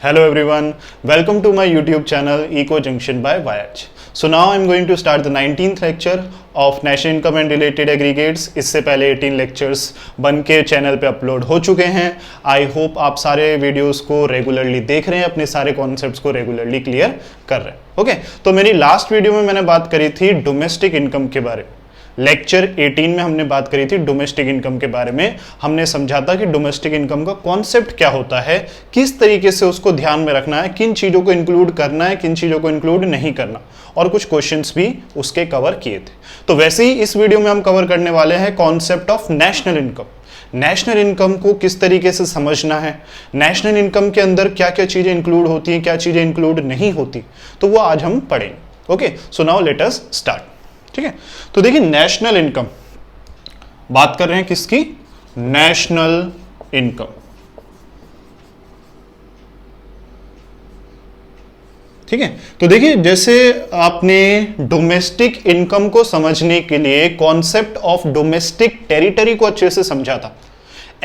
Hello everyone, welcome to my YouTube channel Eco Junction by YH. So now I'm going to start the 19th lecture of National Income and Related Aggregates. इससे पहले 18 lectures बन के channel पे upload हो चुके हैं. I hope आप सारे वीडियोस को रेगुलरली देख रहे हैं, अपने सारे कॉन्सेप्ट्स को रेगुलरली क्लियर कर रहे हैं. ओके, तो मेरी लास्ट वीडियो में मैंने बात करी थी डोमेस्टिक इनकम के बारे में. लेक्चर 18 में हमने बात करी थी डोमेस्टिक इनकम के बारे में. हमने समझा था कि डोमेस्टिक इनकम का कॉन्सेप्ट क्या होता है, किस तरीके से उसको ध्यान में रखना है, किन चीजों को इंक्लूड करना है, किन चीजों को इंक्लूड नहीं करना, और कुछ क्वेश्चंस भी उसके कवर किए थे. तो वैसे ही इस वीडियो में हम कवर करने वाले हैं concept of national income. National income को किस तरीके से समझना है, नेशनल इनकम के अंदर क्या क्या चीजें इंक्लूड होती हैं, क्या चीजें इंक्लूड नहीं होती, तो वो आज हम पढ़ेंगे. Okay, so now let us start. ठीक है, तो देखिए नेशनल इनकम बात कर रहे हैं किसकी, नेशनल इनकम. ठीक है, तो देखिए जैसे आपने डोमेस्टिक इनकम को समझने के लिए कॉन्सेप्ट ऑफ डोमेस्टिक टेरिटरी को अच्छे से समझा था,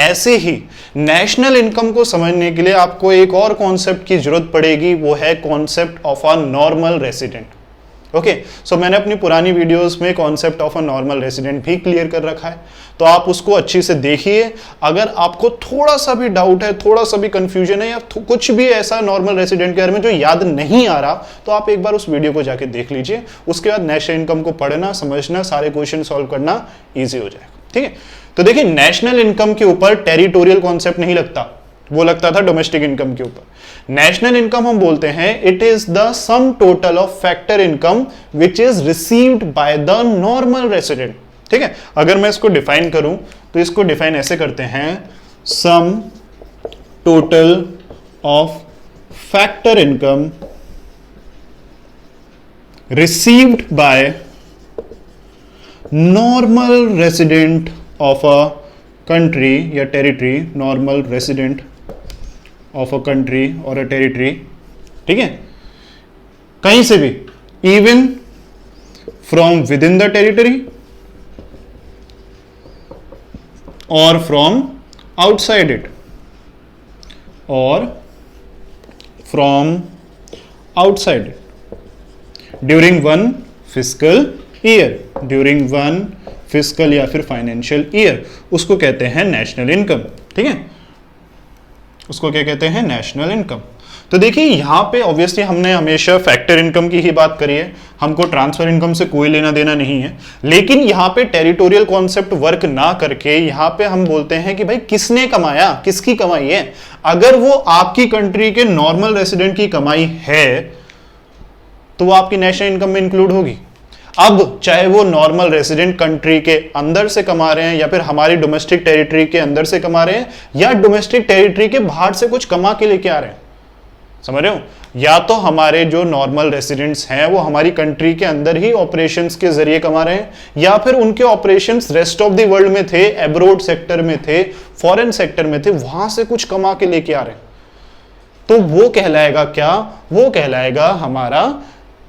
ऐसे ही नेशनल इनकम को समझने के लिए आपको एक और कॉन्सेप्ट की जरूरत पड़ेगी, वो है concept of a normal resident. Okay, so मैंने अपनी पुरानी वीडियोस में concept of a normal resident भी क्लियर कर रखा है, तो आप उसको अच्छे से देखिए. अगर आपको थोड़ा सा भी डाउट है, थोड़ा सा भी कंफ्यूजन है, या कुछ भी ऐसा नॉर्मल रेसिडेंट के बारे में जो याद नहीं आ रहा, तो आप एक बार उस वीडियो को जाके देख लीजिए. उसके बाद नेशनल इनकम को पढ़ना, समझना, सारे क्वेश्चन सॉल्व करना ईजी हो जाएगा. ठीक है, तो देखिए नेशनल इनकम के ऊपर टेरिटोरियल कॉन्सेप्ट नहीं लगता, वो लगता था डोमेस्टिक इनकम के ऊपर. नेशनल इनकम हम बोलते हैं it is the some total of factor income which is received by the normal resident. ठीक है, अगर मैं इसको डिफाइन करूं तो इसको डिफाइन ऐसे करते हैं, sum total of factor income received by normal resident of a country या territory, normal resident of a country और अ टेरिटरी. ठीक है, कहीं से भी, even from with in the territory और फ्रॉम आउटसाइड इट, और from outside it during one fiscal year, during one fiscal या फिर फाइनेंशियल ईयर, उसको कहते हैं नेशनल इनकम. ठीक है, उसको क्या कहते हैं, नेशनल इनकम. तो देखिए यहां पे ऑब्वियसली हमने हमेशा फैक्टर इनकम की ही बात करी है, हमको ट्रांसफर इनकम से कोई लेना देना नहीं है. लेकिन यहां पे टेरिटोरियल कॉन्सेप्ट वर्क ना करके यहां पे हम बोलते हैं कि भाई किसने कमाया, किसकी कमाई है. अगर वो आपकी कंट्री के नॉर्मल रेसिडेंट की कमाई है तो वो आपकी नेशनल इनकम में इंक्लूड होगी. अब चाहे वो नॉर्मल रेसिडेंट कंट्री के अंदर से कमा रहे हैं, या फिर हमारी डोमेस्टिक टेरिटरी के अंदर से कमा रहे हैं, या डोमेस्टिक टेरिटरी के बाहर से कुछ कमा के लेके आ रहे हैं, समझ रहे हो. या तो हमारे जो नॉर्मल रेसिडेंट्स हैं वो हमारी कंट्री के अंदर ही ऑपरेशंस के जरिए कमा रहे हैं, या फिर उनके operations rest of the world में थे, एब्रोड सेक्टर में थे, फॉरेन सेक्टर में थे, वहां से कुछ कमा के लेके आ रहे हैं. तो वो कहलाएगा क्या, वो कहलाएगा हमारा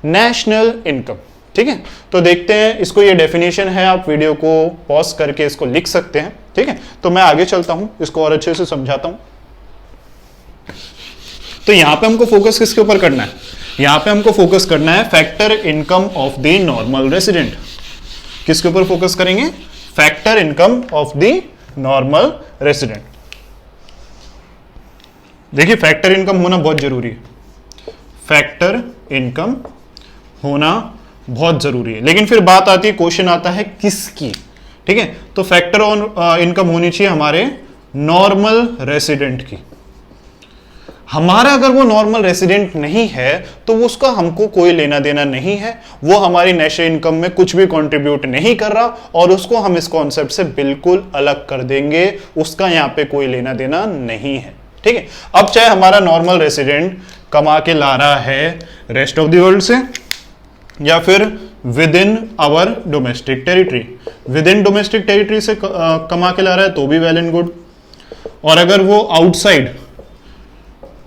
नेशनल इनकम. ठीक है, तो देखते हैं इसको, ये डेफिनेशन है, आप वीडियो को पॉज करके इसको लिख सकते हैं. ठीक है, तो मैं आगे चलता हूं, इसको और अच्छे से समझाता हूं. तो यहां पे हमको फोकस किसके ऊपर करना है, यहां पे हमको फोकस करना है factor income of the normal resident. किसके ऊपर फोकस करेंगे, factor income of the normal resident. देखिए फैक्टर इनकम होना बहुत जरूरी है, फैक्टर इनकम होना बहुत जरूरी है. लेकिन फिर बात आती है, क्वेश्चन आता है किसकी. ठीक है, तो फैक्टर ऑन इनकम होनी चाहिए हमारे नॉर्मल रेसिडेंट की. हमारा अगर वो नॉर्मल रेसिडेंट नहीं है तो उसका हमको कोई लेना देना नहीं है, वो हमारी नेशनल इनकम में कुछ भी कंट्रीब्यूट नहीं कर रहा, और उसको हम इस कॉन्सेप्ट से बिल्कुल अलग कर देंगे, उसका यहां पे कोई लेना देना नहीं है. ठीक है, अब चाहे हमारा नॉर्मल रेसिडेंट कमा के ला रहा है रेस्ट ऑफ द वर्ल्ड से, या फिर within our domestic territory, within domestic territory से कमा के ला रहा है तो भी वेल एंड गुड, और अगर वो आउटसाइड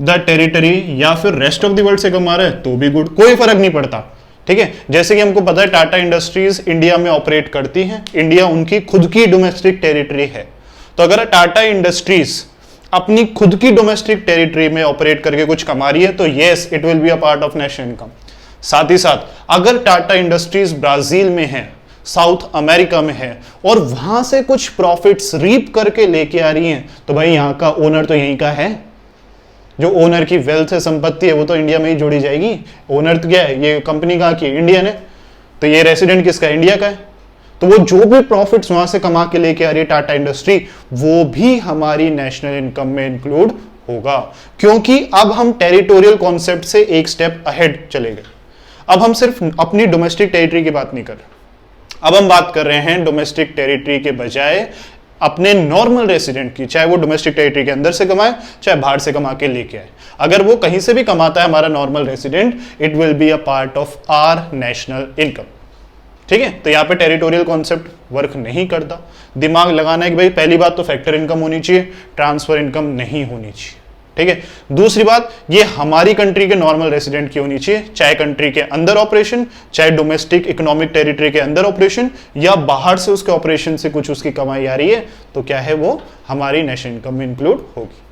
द टेरिटरी या फिर रेस्ट ऑफ द वर्ल्ड से कमा रहा है तो भी गुड, कोई फर्क नहीं पड़ता. ठीक है, जैसे कि हमको पता है टाटा इंडस्ट्रीज इंडिया में ऑपरेट करती है, इंडिया उनकी खुद की डोमेस्टिक टेरिटरी है. तो अगर टाटा इंडस्ट्रीज अपनी खुद की डोमेस्टिक टेरिटरी में ऑपरेट करके कुछ कमा रही है तो yes it will be a part of national income. साथ ही साथ अगर टाटा इंडस्ट्रीज ब्राजील में है, साउथ अमेरिका में है और वहां से कुछ प्रॉफिट्स रीप करके लेके आ रही हैं तो भाई यहां का ओनर तो यहीं का है। जो ओनर की वेल्थ है, संपत्ति है, वो तो इंडिया में ही जोड़ी जाएगी। ओनर तो क्या है, ये कंपनी कहाँ की है, इंडियन है, तो ये रेसिडेंट किसका है, इंडिया का है। तो वो जो भी प्रॉफिट्स वहां से कमा के लेके आ रही है टाटा इंडस्ट्री, वो भी हमारी नेशनल इनकम में इंक्लूड होगा, क्योंकि अब हम टेरिटोरियल कॉन्सेप्ट से एक स्टेप अहेड चले गए। अब हम सिर्फ अपनी डोमेस्टिक टेरिटरी की बात नहीं कर रहे, अब हम बात कर रहे हैं डोमेस्टिक टेरिटरी के बजाय अपने नॉर्मल रेसिडेंट की, चाहे वो डोमेस्टिक टेरिटरी के अंदर से कमाए चाहे बाहर से कमा के लेके आए। अगर वो कहीं से भी कमाता है हमारा normal resident, it will be a part of our national income. ठीक है, तो यहाँ पे टेरिटोरियल कॉन्सेप्ट वर्क नहीं करता। दिमाग लगाना है कि भाई पहली बात तो फैक्टर इनकम होनी चाहिए, ट्रांसफर इनकम नहीं होनी चाहिए। ठीक है, दूसरी बात ये हमारी कंट्री के नॉर्मल रेसिडेंट की होनी चाहिए, चाहे कंट्री के अंदर ऑपरेशन, चाहे डोमेस्टिक इकोनॉमिक टेरिटरी के अंदर ऑपरेशन, या बाहर से उसके ऑपरेशन से कुछ उसकी कमाई आ रही है तो क्या है, वो हमारी नेशनल इनकम में इंक्लूड होगी।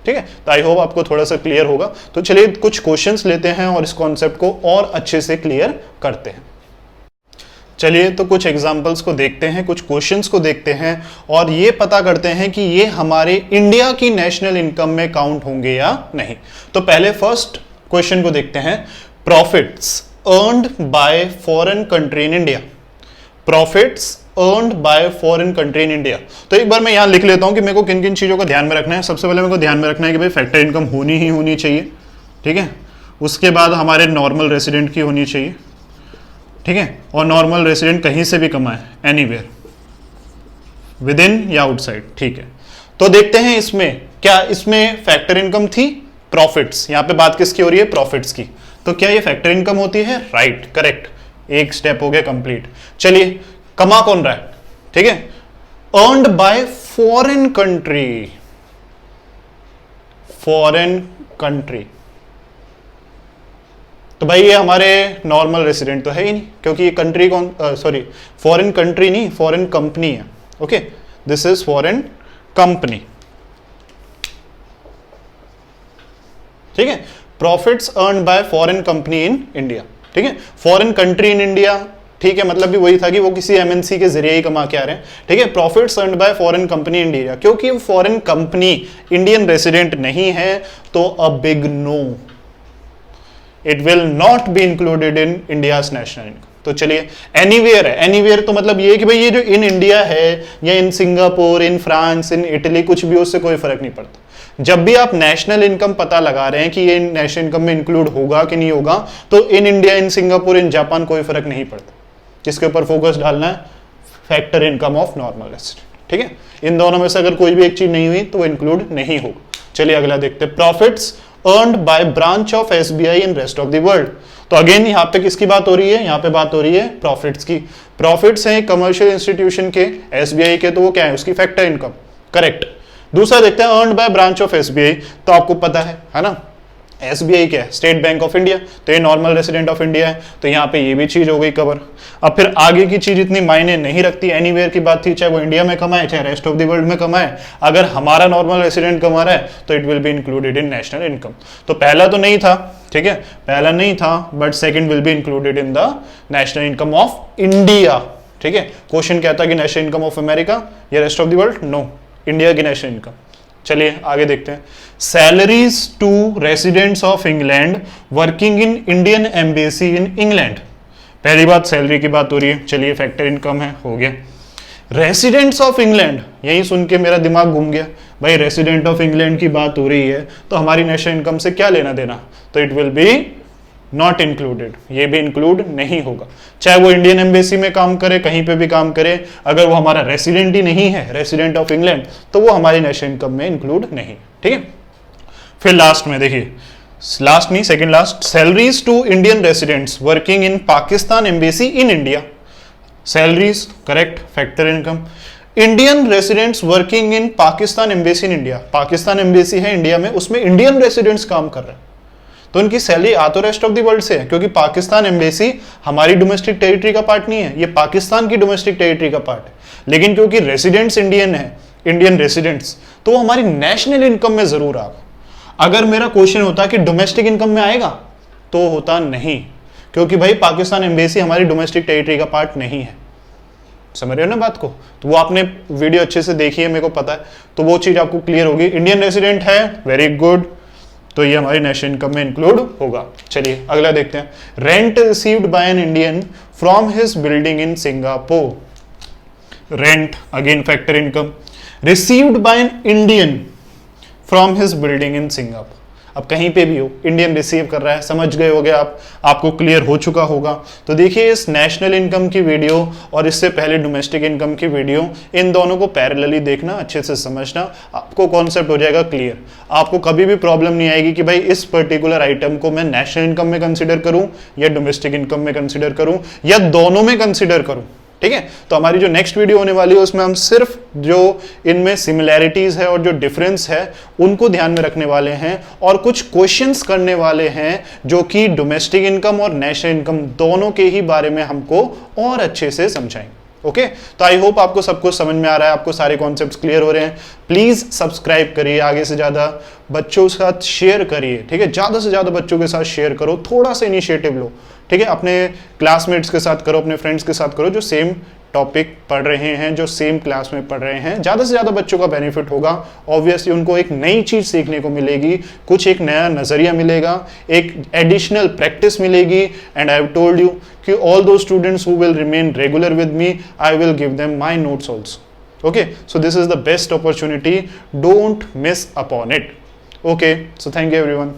ठीक है, तो आई होप आपको थोड़ा सा क्लियर होगा। तो चलिए कुछ क्वेश्चंस लेते हैं और इस कॉन्सेप्ट को और अच्छे से क्लियर करते हैं। चलिए तो कुछ एग्जाम्पल्स को देखते हैं, कुछ क्वेश्चंस को देखते हैं और ये पता करते हैं कि ये हमारे इंडिया की नेशनल इनकम में काउंट होंगे या नहीं। तो पहले फर्स्ट क्वेश्चन को देखते हैं, profits earned by foreign country in India. Profits earned by foreign country in India. तो एक बार मैं यहां लिख लेता हूं कि मेरे को किन किन चीजों का ध्यान में रखना है। सबसे पहले मेरे को ध्यान में रखना है कि भाई फैक्टर इनकम होनी ही होनी चाहिए। ठीक है, उसके बाद हमारे नॉर्मल रेसिडेंट की होनी चाहिए। ठीक है, और नॉर्मल रेसिडेंट कहीं से भी कमाए, एनीवेयर, विद इन या आउटसाइड। ठीक है, तो देखते हैं इसमें क्या, इसमें फैक्टर इनकम थी, प्रॉफिट्स, यहां पे बात किसकी हो रही है, प्रॉफिट्स की। तो क्या ये फैक्टर इनकम होती है, राइट, करेक्ट, एक स्टेप हो गया कंप्लीट। चलिए कमा कौन रहा है, ठीक है, earned by foreign country, foreign country. तो भाई ये हमारे नॉर्मल रेसिडेंट तो है ही नहीं, क्योंकि ये कंट्री कौन, सॉरी फॉरेन कंट्री नहीं, फॉरेन कंपनी है। Okay, this is foreign company. ठीक है, profits earn by foreign company in India. ठीक है, फॉरेन कंट्री इन इंडिया, ठीक है, मतलब भी वही था कि वो किसी एमएनसी के जरिए ही कमा के आ रहे हैं। ठीक है, profits earned by foreign company in India, क्योंकि फॉरेन कंपनी इंडियन रेसिडेंट नहीं है तो a big no, it will not be included in India's national income. तो चलिए एनीवेयर है, एनीवेयर तो मतलब ये कि भाई ये जो इन इंडिया है या in Singapore, in France, in Italy, कुछ भी, उससे कोई फर्क नहीं पड़ता। जब भी आप नेशनल इनकम पता लगा रहे हैं कि ये नेशनल इनकम में इंक्लूड होगा कि नहीं होगा, तो in India, in Singapore, in Japan कोई फर्क नहीं पड़ता। जिसके ऊपर फोकस डालना है, factor income of normal resident. ठीक है, इन दोनों में से अगर कोई भी एक चीज नहीं हुई तो वो इंक्लूड नहीं होगा। चलिए अगला देखते हैं, profits earned by branch of SBI in rest of the world. तो अगेन यहाँ पे किसकी बात हो रही है, यहाँ पे बात हो रही है प्रॉफिट्स की। प्रॉफिट्स हैं कमर्शियल इंस्टीट्यूशन के, एसबीआई के, तो वो क्या है, उसकी फैक्टर इनकम, करेक्ट। दूसरा देखते हैं, earned by branch of SBI, तो आपको पता है ना, एसबीआई क्या है, स्टेट बैंक ऑफ इंडिया, तो ये नॉर्मल रेसिडेंट ऑफ इंडिया है, तो यहाँ पे ये भी चीज हो गई कवर। अब फिर आगे की चीज इतनी मायने नहीं रखती, एनीवेयर की बात थी, चाहे वो इंडिया में कमाए चाहे रेस्ट ऑफ द वर्ल्ड में कमाए, अगर हमारा नॉर्मल रेसिडेंट कमा रहा है तो it will be included in national income. तो पहला तो नहीं था, ठीक है, पहला नहीं था, but second will be included in the national income of India. ठीक है, क्वेश्चन क्या था कि नेशनल इनकम ऑफ अमेरिका या rest of the world, no, India की नेशनल इनकम। चलिए आगे देखते हैं, salaries to residents of England working in Indian embassy in England. पहली बात सैलरी की बात हो रही है, चलिए फैक्टर इनकम है, हो गया। रेसिडेंट्स ऑफ इंग्लैंड, यही सुन के मेरा दिमाग घूम गया, भाई रेसिडेंट ऑफ इंग्लैंड की बात हो रही है तो हमारी नेशनल इनकम से क्या लेना देना, तो it will B not included, ये भी इंक्लूड नहीं होगा। चाहे वो इंडियन एम्बेसी में काम करे, कहीं पे भी काम करे, अगर वो हमारा रेसिडेंट ही नहीं है, रेसिडेंट ऑफ इंग्लैंड, तो वो हमारी नेशनल इनकम में इंक्लूड नहीं। ठीक है, फिर लास्ट में देखिए, लास्ट नहीं second last, salaries to Indian residents working in Pakistan embassy in India. Salaries correct, factor income. Indian residents working in Pakistan embassy in India, Pakistan embassy है इंडिया में, उसमें इंडियन रेसिडेंट्स काम कर रहे हैं, तो उनकी सैलरी आ तो रेस्ट ऑफ द वर्ल्ड से है, क्योंकि पाकिस्तान एम्बेसी हमारी डोमेस्टिक टेरिटरी का पार्ट नहीं है, ये पाकिस्तान की डोमेस्टिक टेरिटरी का पार्ट है। लेकिन क्योंकि रेसिडेंट्स इंडियन है, इंडियन रेसिडेंट्स, तो वो हमारी नेशनल इनकम में जरूर आ। अगर मेरा क्वेश्चन होता कि डोमेस्टिक इनकम में आएगा, तो होता नहीं, क्योंकि भाई पाकिस्तान एम्बेसी हमारी डोमेस्टिक टेरिटरी का पार्ट नहीं है। समझ रहे हो ना बात को? तो वो आपने वीडियो अच्छे से देखी है, मेरे को पता है, तो वो चीज आपको क्लियर होगी। इंडियन रेसिडेंट है, वेरी गुड, तो ये हमारी नेशनल इनकम में इंक्लूड होगा। चलिए अगला देखते हैं। Rent received by an Indian from his building in Singapore. Rent again factor income, received bye an Indian from his building in Singapore. अब कहीं पे भी हो, इंडियन रिसीव कर रहा है, समझ गए होगे आप, आपको क्लियर हो चुका होगा। तो देखिए इस नेशनल इनकम की वीडियो और इससे पहले डोमेस्टिक इनकम की वीडियो, इन दोनों को पैरेलली देखना, अच्छे से समझना, आपको कॉन्सेप्ट हो जाएगा क्लियर। आपको कभी भी प्रॉब्लम नहीं आएगी कि भाई इस पर्टिकुलर आइटम को मैं नेशनल इनकम में कंसिडर करूं या डोमेस्टिक इनकम में कंसिडर करूं या दोनों में कंसिडर करूं। ठीक है, तो हमारी जो नेक्स्ट वीडियो होने वाली है उसमें हम सिर्फ जो इनमें सिमिलैरिटीज है और जो डिफरेंस है उनको ध्यान में रखने वाले हैं और कुछ क्वेश्चंस करने वाले हैं जो कि डोमेस्टिक इनकम और नेशनल इनकम दोनों के ही बारे में हमको और अच्छे से समझाएंगे। ओके, तो आई होप आपको सब कुछ समझ में आ रहा है, आपको सारे कॉन्सेप्ट्स क्लियर हो रहे हैं। प्लीज सब्सक्राइब करिए, आगे से ज्यादा बच्चों के साथ शेयर करिए। ठीक है, ज्यादा से ज्यादा बच्चों के साथ शेयर करो, थोड़ा सा इनिशिएटिव लो। ठीक है, अपने क्लासमेट्स के साथ करो, अपने फ्रेंड्स के साथ करो जो सेम टॉपिक पढ़ रहे हैं, जो सेम क्लास में पढ़ रहे हैं। ज्यादा से ज्यादा बच्चों का बेनिफिट होगा। ऑब्वियसली उनको एक नई चीज सीखने को मिलेगी, कुछ एक नया नजरिया मिलेगा, एक एडिशनल प्रैक्टिस मिलेगी। And I have told you कि ऑल दो students who will remain regular with me, I will give them my notes also. Okay, so this is the best opportunity, don't miss upon it. Okay, so thank you everyone.